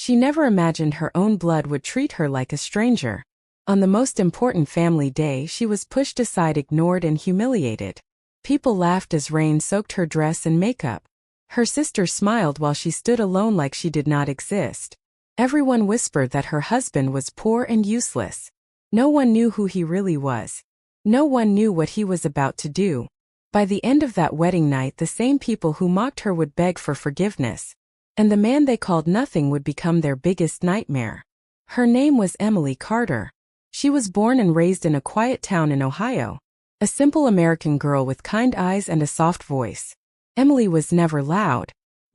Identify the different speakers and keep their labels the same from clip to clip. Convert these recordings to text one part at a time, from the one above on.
Speaker 1: She never imagined her own blood would treat her like a stranger. On the most important family day, she was pushed aside, ignored, and humiliated. People laughed as rain soaked her dress and makeup. Her sister smiled while she stood alone like she did not exist. Everyone whispered that her husband was poor and useless. No one knew who he really was. No one knew what he was about to do. By the end of that wedding night, the same people who mocked her would beg for forgiveness. And the man they called nothing would become their biggest nightmare. Her name was Emily Carter. She was born and raised in a quiet town in Ohio. A simple American girl with kind eyes and a soft voice. Emily was never loud,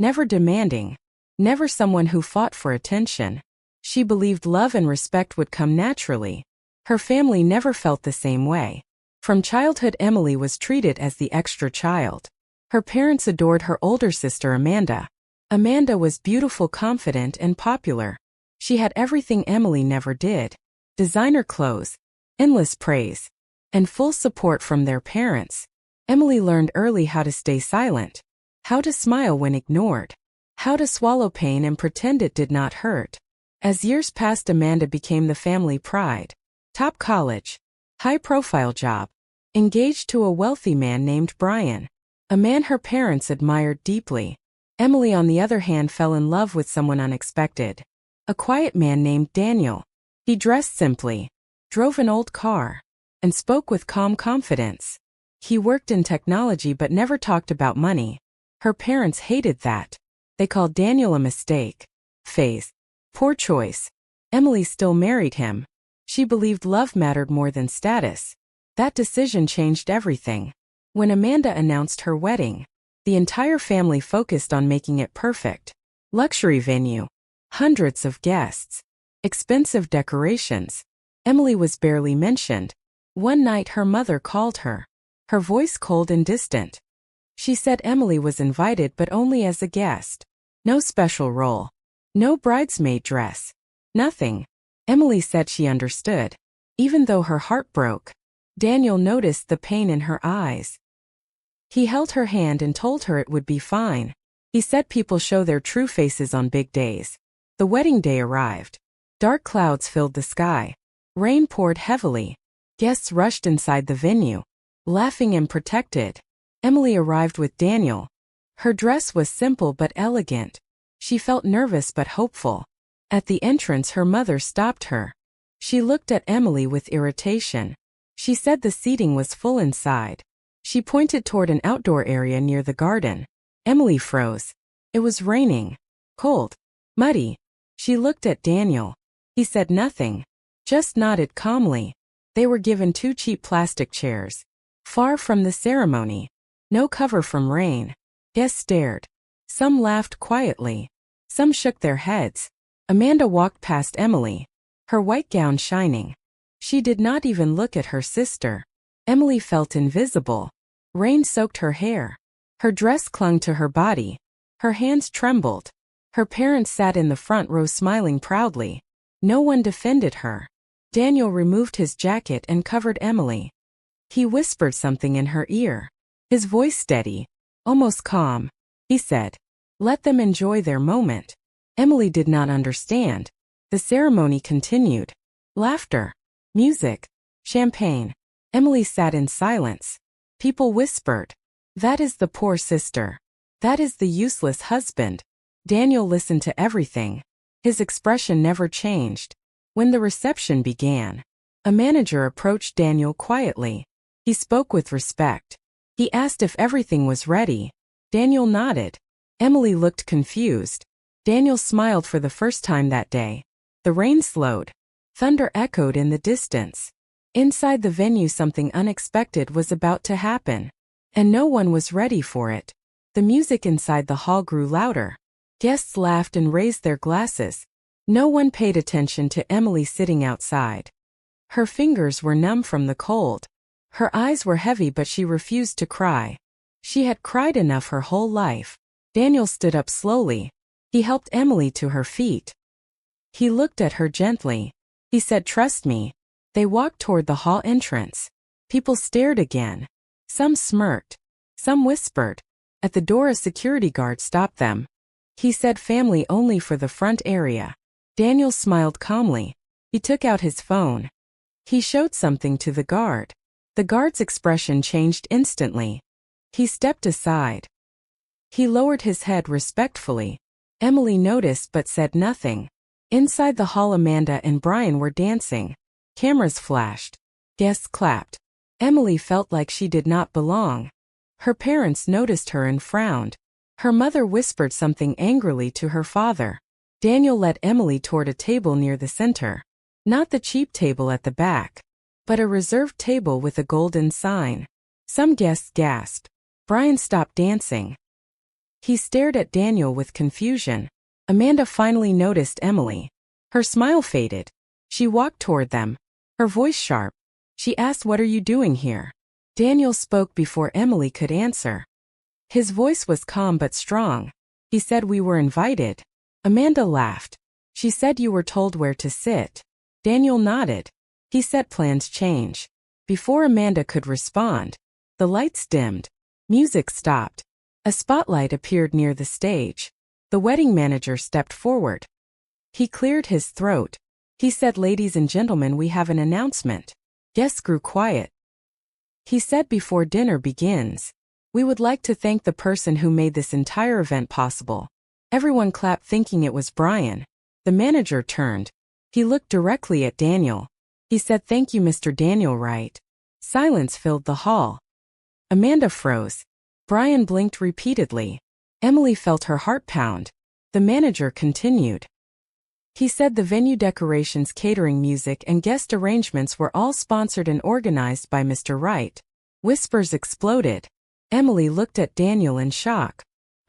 Speaker 1: never demanding, never someone who fought for attention. She believed love and respect would come naturally. Her family never felt the same way. From childhood, Emily was treated as the extra child. Her parents adored her older sister Amanda. Amanda was beautiful, confident, and popular. She had everything Emily never did. Designer clothes, endless praise, and full support from their parents. Emily learned early how to stay silent, how to smile when ignored, how to swallow pain and pretend it did not hurt. As years passed, Amanda became the family pride. Top college, high-profile job, engaged to a wealthy man named Brian, a man her parents admired deeply. Emily, on the other hand, fell in love with someone unexpected. A quiet man named Daniel. He dressed simply, drove an old car, and spoke with calm confidence. He worked in technology but never talked about money. Her parents hated that. They called Daniel a mistake. Phase. Poor choice. Emily still married him. She believed love mattered more than status. That decision changed everything. When Amanda announced her wedding, the entire family focused on making it perfect. Luxury venue. Hundreds of guests. Expensive decorations. Emily was barely mentioned. One night her mother called her. Her voice cold and distant. She said Emily was invited but only as a guest. No special role. No bridesmaid dress. Nothing. Emily said she understood. Even though her heart broke. Daniel noticed the pain in her eyes. He held her hand and told her it would be fine. He said people show their true faces on big days. The wedding day arrived. Dark clouds filled the sky. Rain poured heavily. Guests rushed inside the venue, laughing and protected. Emily arrived with Daniel. Her dress was simple but elegant. She felt nervous but hopeful. At the entrance, her mother stopped her. She looked at Emily with irritation. She said the seating was full inside. She pointed toward an outdoor area near the garden. Emily froze. It was raining. Cold. Muddy. She looked at Daniel. He said nothing. Just nodded calmly. They were given 2 cheap plastic chairs. Far from the ceremony. No cover from rain. Guests stared. Some laughed quietly. Some shook their heads. Amanda walked past Emily, her white gown shining. She did not even look at her sister. Emily felt invisible. Rain soaked her hair. Her dress clung to her body. Her hands trembled. Her parents sat in the front row smiling proudly. No one defended her. Daniel removed his jacket and covered Emily. He whispered something in her ear. His voice steady, almost calm. He said, "Let them enjoy their moment." Emily did not understand. The ceremony continued. Laughter, music, champagne. Emily sat in silence. People whispered, "That is the poor sister. That is the useless husband." Daniel listened to everything. His expression never changed. When the reception began, a manager approached Daniel quietly. He spoke with respect. He asked if everything was ready. Daniel nodded. Emily looked confused. Daniel smiled for the first time that day. The rain slowed. Thunder echoed in the distance. Inside the venue, something unexpected was about to happen, and no one was ready for it. The music inside the hall grew louder. Guests laughed and raised their glasses. No one paid attention to Emily sitting outside. Her fingers were numb from the cold. Her eyes were heavy, but she refused to cry. She had cried enough her whole life. Daniel stood up slowly. He helped Emily to her feet. He looked at her gently. He said, "Trust me." They walked toward the hall entrance. People stared again. Some smirked. Some whispered. At the door, a security guard stopped them. He said family only for the front area. Daniel smiled calmly. He took out his phone. He showed something to the guard. The guard's expression changed instantly. He stepped aside. He lowered his head respectfully. Emily noticed but said nothing. Inside the hall, Amanda and Brian were dancing. Cameras flashed. Guests clapped. Emily felt like she did not belong. Her parents noticed her and frowned. Her mother whispered something angrily to her father. Daniel led Emily toward a table near the center. Not the cheap table at the back, but a reserved table with a golden sign. Some guests gasped. Brian stopped dancing. He stared at Daniel with confusion. Amanda finally noticed Emily. Her smile faded. She walked toward them, her voice sharp. She asked, "What are you doing here?" Daniel spoke before Emily could answer. His voice was calm but strong. He said, "We were invited." Amanda laughed. She said, "You were told where to sit." Daniel nodded. He said, "Plans change." Before Amanda could respond, the lights dimmed. Music stopped. A spotlight appeared near the stage. The wedding manager stepped forward. He cleared his throat. He said, "Ladies and gentlemen, we have an announcement." Guests grew quiet. He said, "Before dinner begins, we would like to thank the person who made this entire event possible." Everyone clapped, thinking it was Brian. The manager turned. He looked directly at Daniel. He said, "Thank you, Mr. Daniel Wright." Silence filled the hall. Amanda froze. Brian blinked repeatedly. Emily felt her heart pound. The manager continued. He said the venue decorations, catering, music, and guest arrangements were all sponsored and organized by Mr. Wright. Whispers exploded. Emily looked at Daniel in shock.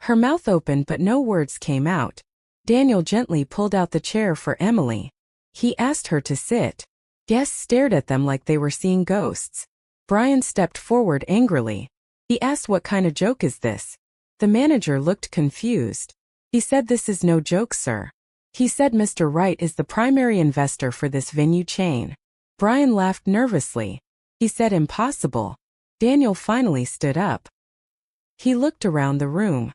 Speaker 1: Her mouth opened but no words came out. Daniel gently pulled out the chair for Emily. He asked her to sit. Guests stared at them like they were seeing ghosts. Brian stepped forward angrily. He asked, "What kind of joke is this?" The manager looked confused. He said, "This is no joke, sir." He said, "Mr. Wright is the primary investor for this venue chain." Brian laughed nervously. He said, "Impossible." Daniel finally stood up. He looked around the room.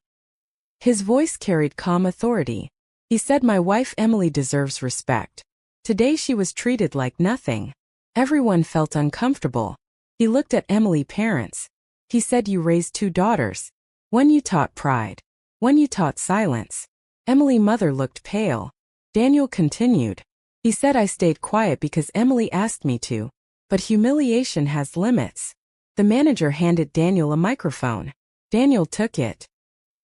Speaker 1: His voice carried calm authority. He said, "My wife Emily deserves respect. Today she was treated like nothing." Everyone felt uncomfortable. He looked at Emily's parents. He said, "You raised 2 daughters. One you taught pride. One you taught silence." Emily's mother looked pale. Daniel continued. He said, "I stayed quiet because Emily asked me to. But humiliation has limits." The manager handed Daniel a microphone. Daniel took it.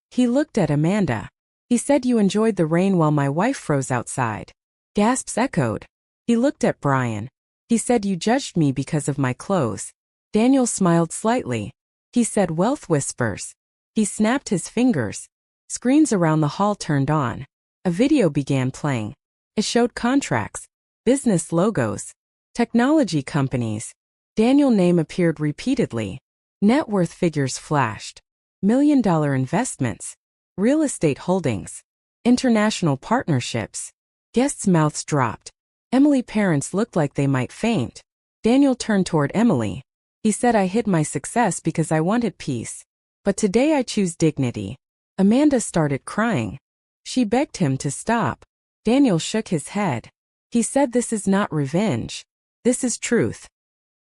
Speaker 1: He looked at Amanda. He said, "You enjoyed the rain while my wife froze outside." Gasps echoed. He looked at Brian. He said, "You judged me because of my clothes." Daniel smiled slightly. He said, "Wealth whispers." He snapped his fingers. Screens around the hall turned on. A video began playing. It showed contracts, business logos, technology companies. Daniel's name appeared repeatedly. Net worth figures flashed. $1 million investments, real estate holdings, international partnerships. Guests' mouths dropped. Emily's parents looked like they might faint. Daniel turned toward Emily. He said, "I hid my success because I wanted peace. But today I choose dignity." Amanda started crying. She begged him to stop. Daniel shook his head. He said, "This is not revenge. This is truth."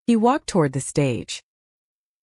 Speaker 1: He walked toward the stage.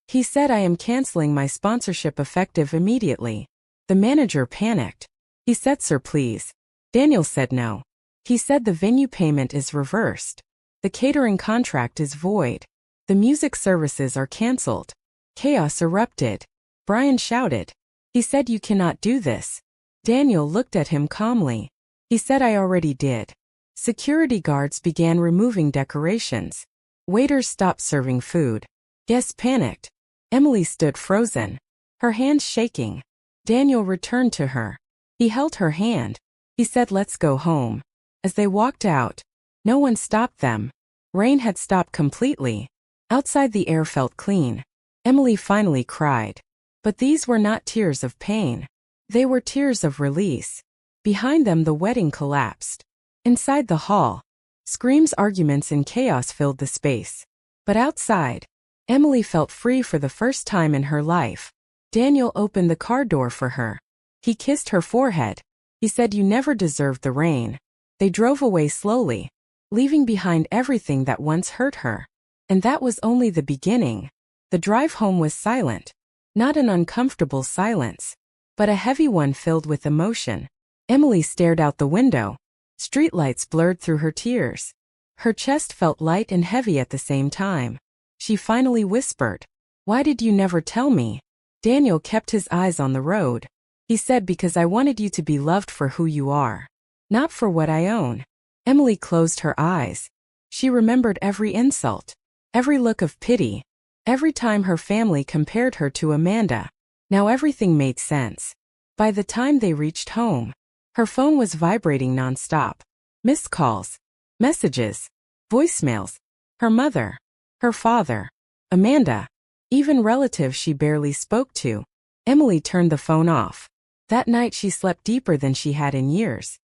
Speaker 1: He said, "I am canceling my sponsorship effective immediately." The manager panicked. He said, "Sir, please." Daniel said no. He said, "The venue payment is reversed. The catering contract is void. The music services are canceled." Chaos erupted. Brian shouted. He said, "You cannot do this." Daniel looked at him calmly. He said, "I already did." Security guards began removing decorations. Waiters stopped serving food. Guests panicked. Emily stood frozen, her hands shaking. Daniel returned to her. He held her hand. He said, "Let's go home." As they walked out, no one stopped them. Rain had stopped completely. Outside, the air felt clean. Emily finally cried. But these were not tears of pain. They were tears of release. Behind them, the wedding collapsed. Inside the hall, screams, arguments, and chaos filled the space. But outside, Emily felt free for the first time in her life. Daniel opened the car door for her. He kissed her forehead. He said you never deserved the rain. They drove away slowly, leaving behind everything that once hurt her. And that was only the beginning. The drive home was silent. Not an uncomfortable silence, but a heavy one filled with emotion. Emily stared out the window. Streetlights blurred through her tears. Her chest felt light and heavy at the same time. She finally whispered, "Why did you never tell me?" Daniel kept his eyes on the road. He said, "Because I wanted you to be loved for who you are, not for what I own." Emily closed her eyes. She remembered every insult, every look of pity, every time her family compared her to Amanda. Now everything made sense. By the time they reached home, her phone was vibrating nonstop. Missed calls, messages, voicemails. Her mother, her father, Amanda, even relatives she barely spoke to. Emily turned the phone off. That night she slept deeper than she had in years.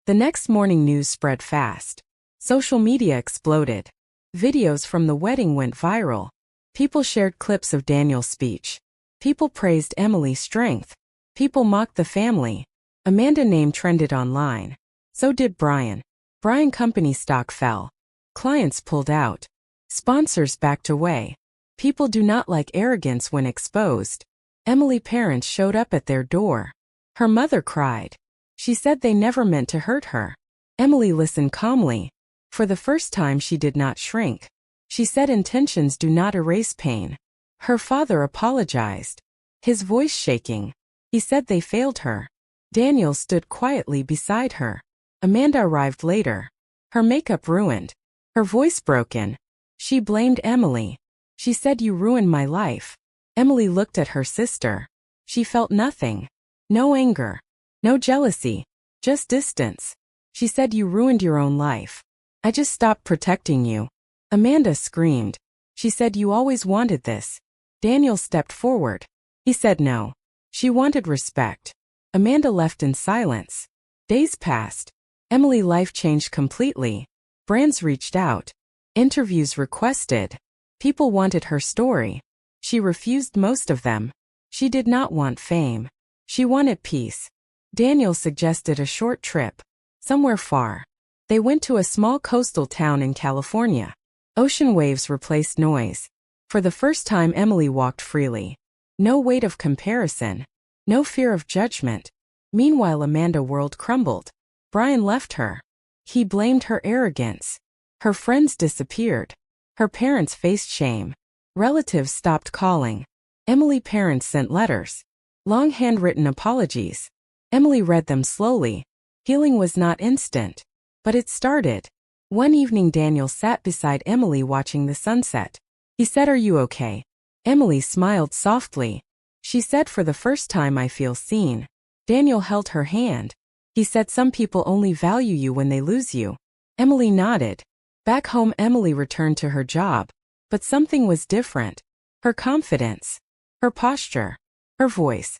Speaker 1: The next morning news spread fast. Social media exploded. Videos from the wedding went viral. People shared clips of Daniel's speech. People praised Emily's strength. People mocked the family. Amanda's name trended online. So did Brian. Brian company stock fell. Clients pulled out. Sponsors backed away. People do not like arrogance when exposed. Emily's parents showed up at their door. Her mother cried. She said they never meant to hurt her. Emily listened calmly. For the first time she did not shrink. She said intentions do not erase pain. Her father apologized, his voice shaking. He said they failed her. Daniel stood quietly beside her. Amanda arrived later. Her makeup ruined. Her voice broken. She blamed Emily. She said, "You ruined my life." Emily looked at her sister. She felt nothing. No anger. No jealousy. Just distance. She said, "You ruined your own life. I just stopped protecting you." Amanda screamed. She said, "You always wanted this." Daniel stepped forward. He said no. She wanted respect. Amanda left in silence. Days passed. Emily's life changed completely. Brands reached out. Interviews requested. People wanted her story. She refused most of them. She did not want fame. She wanted peace. Daniel suggested a short trip. Somewhere far. They went to a small coastal town in California. Ocean waves replaced noise. For the first time Emily walked freely. No weight of comparison. No fear of judgment. Meanwhile Amanda's world crumbled. Brian left her. He blamed her arrogance. Her friends disappeared. Her parents faced shame. Relatives stopped calling. Emily's parents sent letters. Long handwritten apologies. Emily read them slowly. Healing was not instant. But it started. One evening Daniel sat beside Emily watching the sunset. He said, "Are you okay?" Emily smiled softly. She said, "For the first time I feel seen." Daniel held her hand. He said, "Some people only value you when they lose you." Emily nodded. Back home Emily returned to her job. But something was different. Her confidence. Her posture. Her voice.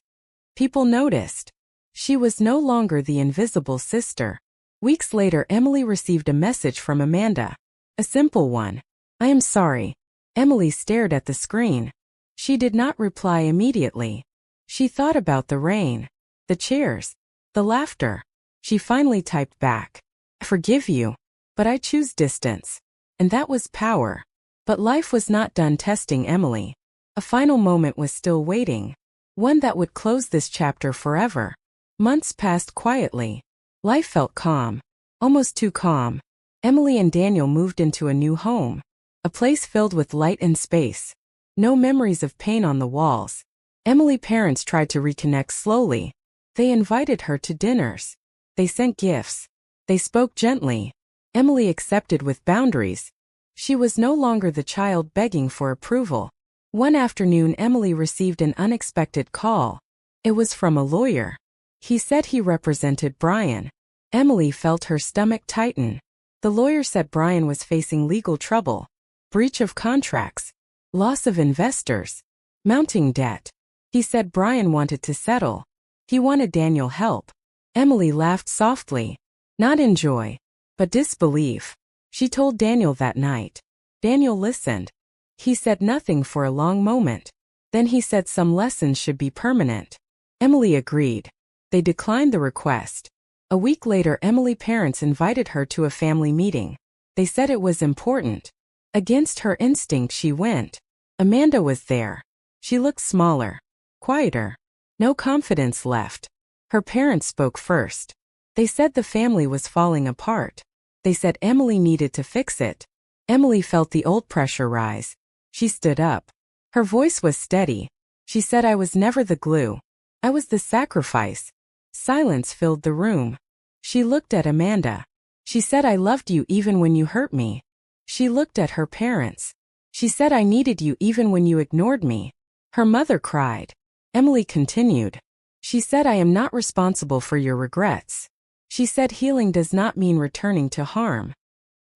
Speaker 1: People noticed. She was no longer the invisible sister. Weeks later Emily received a message from Amanda. A simple one. "I am sorry." Emily stared at the screen. She did not reply immediately. She thought about the rain, the chairs, the laughter. She finally typed back, "I forgive you, but I choose distance." And that was power. But life was not done testing Emily. A final moment was still waiting. One that would close this chapter forever. Months passed quietly. Life felt calm. Almost too calm. Emily and Daniel moved into a new home. A place filled with light and space. No memories of pain on the walls. Emily's parents tried to reconnect slowly. They invited her to dinners. They sent gifts. They spoke gently. Emily accepted with boundaries. She was no longer the child begging for approval. One afternoon Emily received an unexpected call. It was from a lawyer. He said he represented Brian. Emily felt her stomach tighten. The lawyer said Brian was facing legal trouble. Breach of contracts. Loss of investors. Mounting debt. He said Brian wanted to settle. He wanted Daniel help. Emily laughed softly. Not in joy, but disbelief. She told Daniel that night. Daniel listened. He said nothing for a long moment. Then he said some lessons should be permanent. Emily agreed. They declined the request. A week later, Emily's parents invited her to a family meeting. They said it was important. Against her instinct, she went. Amanda was there. She looked smaller, quieter, no confidence left. Her parents spoke first. They said the family was falling apart. They said Emily needed to fix it. Emily felt the old pressure rise. She stood up. Her voice was steady. She said, "I was never the glue. I was the sacrifice." Silence filled the room. She looked at Amanda. She said, "I loved you even when you hurt me." She looked at her parents. She said, "I needed you even when you ignored me." Her mother cried. Emily continued. She said, "I am not responsible for your regrets." She said, "Healing does not mean returning to harm."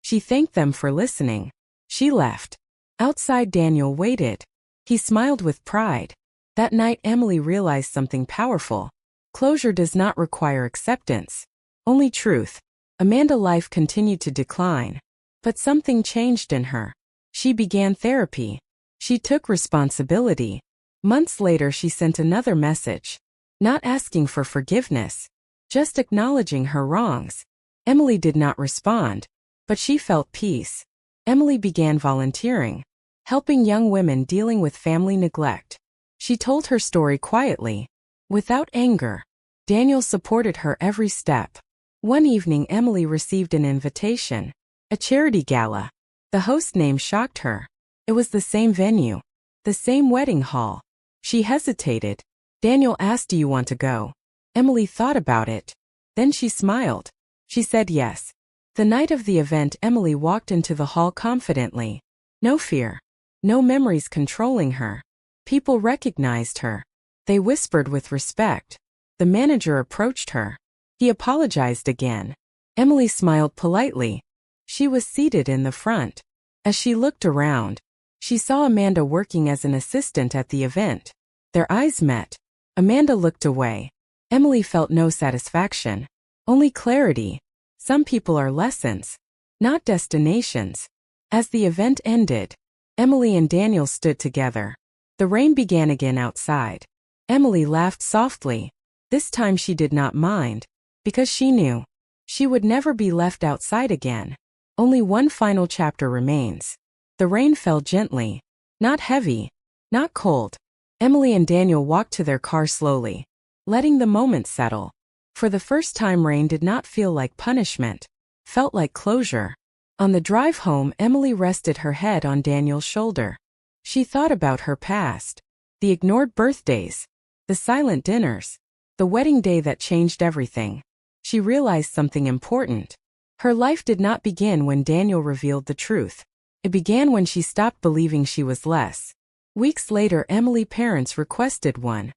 Speaker 1: She thanked them for listening. She left. Outside, Daniel waited. He smiled with pride. That night, Emily realized something powerful. Closure does not require acceptance, only truth. Amanda's life continued to decline, but something changed in her. She began therapy. She took responsibility. Months later, she sent another message, not asking for forgiveness, just acknowledging her wrongs. Emily did not respond, but she felt peace. Emily began volunteering, helping young women dealing with family neglect. She told her story quietly, without anger. Daniel supported her every step. One evening, Emily received an invitation, a charity gala. The host name shocked her. It was the same venue, the same wedding hall. She hesitated. Daniel asked, "Do you want to go?" Emily thought about it. Then she smiled. She said yes. The night of the event, Emily walked into the hall confidently. No fear, no memories controlling her. People recognized her. They whispered with respect. The manager approached her. He apologized again. Emily smiled politely. She was seated in the front. As she looked around, she saw Amanda working as an assistant at the event. Their eyes met. Amanda looked away. Emily felt no satisfaction, only clarity. Some people are lessons, not destinations. As the event ended, Emily and Daniel stood together. The rain began again outside. Emily laughed softly. This time she did not mind, because she knew she would never be left outside again. Only one final chapter remains. The rain fell gently, not heavy, not cold. Emily and Daniel walked to their car slowly, letting the moment settle. For the first time, rain did not feel like punishment, felt like closure. On the drive home, Emily rested her head on Daniel's shoulder. She thought about her past, the ignored birthdays, the silent dinners, the wedding day that changed everything. She realized something important. Her life did not begin when Daniel revealed the truth. It began when she stopped believing she was less. Weeks later, Emily's parents requested one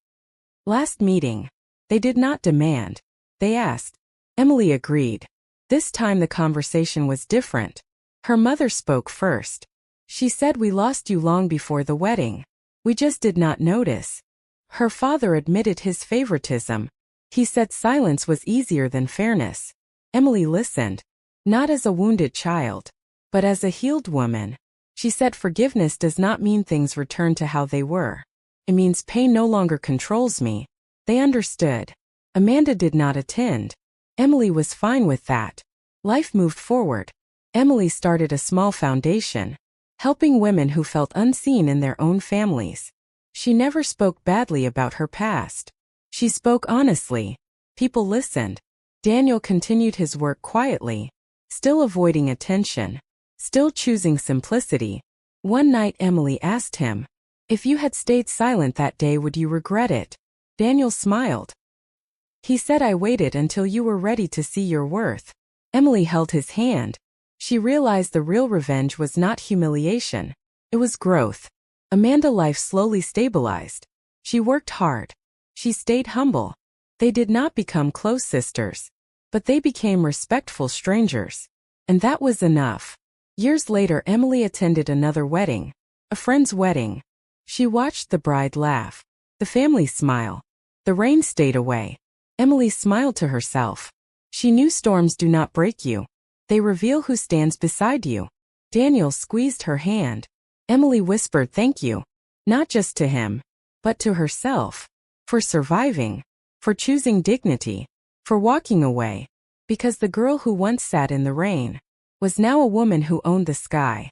Speaker 1: last meeting. They did not demand. They asked. Emily agreed. This time the conversation was different. Her mother spoke first. She said, "We lost you long before the wedding. We just did not notice." Her father admitted his favoritism. He said silence was easier than fairness. Emily listened, not as a wounded child, but as a healed woman. She said, "Forgiveness does not mean things return to how they were. It means pain no longer controls me." They understood. Amanda did not attend. Emily was fine with that. Life moved forward. Emily started a small foundation, helping women who felt unseen in their own families. She never spoke badly about her past. She spoke honestly. People listened. Daniel continued his work quietly, still avoiding attention, still choosing simplicity. One night Emily asked him, "If you had stayed silent that day, would you regret it?" Daniel smiled. He said, "I waited until you were ready to see your worth." Emily held his hand. She realized the real revenge was not humiliation. It was growth. Amanda's life slowly stabilized. She worked hard. She stayed humble. They did not become close sisters, but they became respectful strangers. And that was enough. Years later, Emily attended another wedding, a friend's wedding. She watched the bride laugh, the family smile. The rain stayed away. Emily smiled to herself. She knew storms do not break you. They reveal who stands beside you. Daniel squeezed her hand. Emily whispered thank you, not just to him, but to herself, for surviving, for choosing dignity, for walking away. Because the girl who once sat in the rain was now a woman who owned the sky.